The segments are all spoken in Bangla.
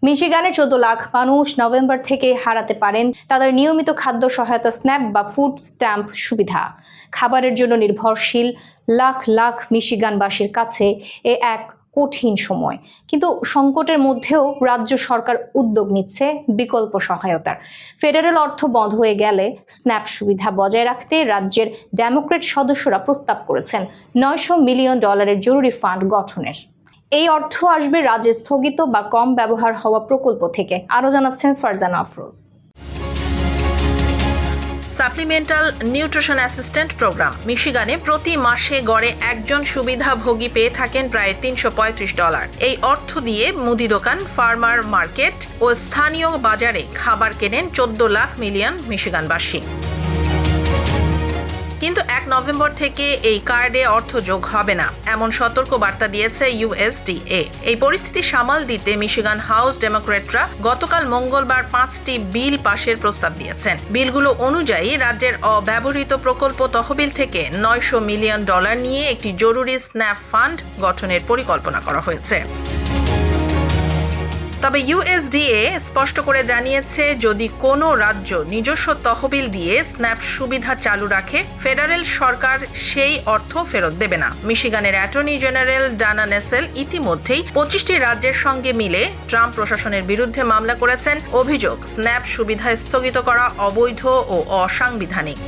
মিশিগানে 14 লাখ মানুষ নভেম্বর থেকে হারাতে পারেন তাদের নিয়মিত খাদ্য সহায়তা স্ন্যাপ বা ফুড স্ট্যাম্প সুবিধা। খাবারের জন্য নির্ভরশীল লাখ লাখ মিশিগানবাসীর কাছে এক কঠিন সময়, কিন্তু সংকটের মধ্যেও রাজ্য সরকার উদ্যোগ নিচ্ছে বিকল্প সহায়তার। ফেডারেল অর্থ বন্ধ হয়ে গেলে স্ন্যাপ সুবিধা বজায় রাখতে রাজ্যের ডেমোক্র্যাট সদস্যরা প্রস্তাব করেছেন $900 মিলিয়ন জরুরি ফান্ড গঠনের। এই অর্থ আসবে রাজ্যে স্থগিত বা কম ব্যবহার হওয়া প্রকল্প থেকে। আরও জানাচ্ছেন Farzana Afroz. Supplemental nutrition assistant program মিশিগানে প্রতি মাসে গড়ে একজন সুবিধাভোগী পেয়ে থাকেন প্রায় $335। এই অর্থ দিয়ে মুদি দোকান, ফার্মার মার্কেট ও স্থানীয় বাজারে খাবার কেনেন 14 লাখ মিলিয়ন মিশিগানবাসী। কিন্তু 1 নভেম্বর থেকে এই কার্ডে অর্থ যোগ হবে না, এমন সতর্ক বার্তা দিয়েছে USDA। এই পরিস্থিতি সামাল দিতে মিশিগান হাউস ডেমোক্র্যাটরা গতকাল মঙ্গলবার 5টি বিল পাশের প্রস্তাব দিয়েছেন। বিলগুলো অনুযায়ী রাজ্যের অব্যবহৃত প্রকল্প তহবিল থেকে $900 মিলিয়ন নিয়ে একটি জরুরি স্ন্যাপ ফান্ড গঠনের পরিকল্পনা করা হয়েছে। তবে USDA স্পষ্ট করে জানিয়েছে, যদি কোনো রাজ্য নিজস্ব তহবিল দিয়ে স্ন্যাপ সুবিধা চালু রাখে, ফেডারেল সরকার সেই অর্থ ফেরত দেবে না। মিশিগানের অ্যাটর্নি জেনারেল ডানা নেসেল ইতিমধ্যেই 25টি রাজ্যের সঙ্গে মিলে ট্রাম্প প্রশাসনের বিরুদ্ধে মামলা করেছেন। অভিযোগ, স্ন্যাপ সুবিধা স্থগিত করা অবৈধ ও অসাংবিধানিক।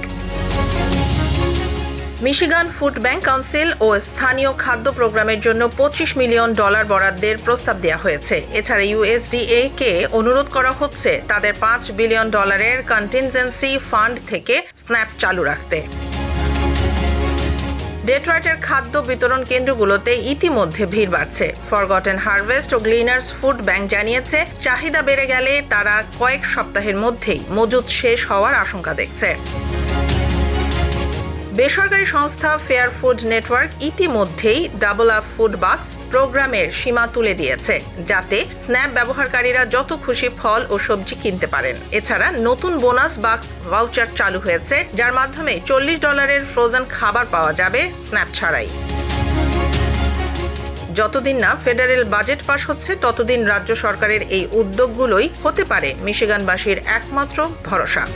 মিশিগান ফুড ব্যাংক কাউন্সিল ও স্থানীয় খাদ্য প্রোগ্রামের জন্য $25 মিলিয়ন বরাদ্দের প্রস্তাব দেওয়া হয়েছে। এছাড়া USDA কে অনুরোধ করা হচ্ছে তাদের $5 বিলিয়ন কন্টিনজেন্সি ফান্ড থেকে স্ন্যাপ চালু রাখতে। ডেট্রয়েটের খাদ্য বিতরণ কেন্দ্রগুলোতে ইতিমধ্যে ভিড় বাড়ছে। ফরগটেন হারভেস্ট ও গ্লিনার্স ফুড ব্যাংক জানিয়েছে, চাহিদা বেড়ে গেলে তারা কয়েক সপ্তাহের মধ্যেই মজুদ শেষ হওয়ার আশঙ্কা দেখছে। বেসরকারি সংস্থা ফেয়ার ফুড নেটওয়ার্ক ইতিমধ্যেই ডাবল আপ ফুড বাক্স প্রোগ্রামের সীমা তুলে দিয়েছে, যাতে স্ন্যাপ ব্যবহারকারীরা যত খুশি ফল ও সবজি কিনতে পারেন। এছাড়া নতুন বোনাস বাক্স ভাউচার চালু হয়েছে, যার মাধ্যমে $40 ফ্রোজেন খাবার পাওয়া যাবে স্ন্যাপ ছাড়াই। যতদিন না ফেডারেল বাজেট পাস হচ্ছে, ততদিন রাজ্য সরকারের এই উদ্যোগগুলোই হতে পারে মিশিগানবাসীর একমাত্র ভরসা।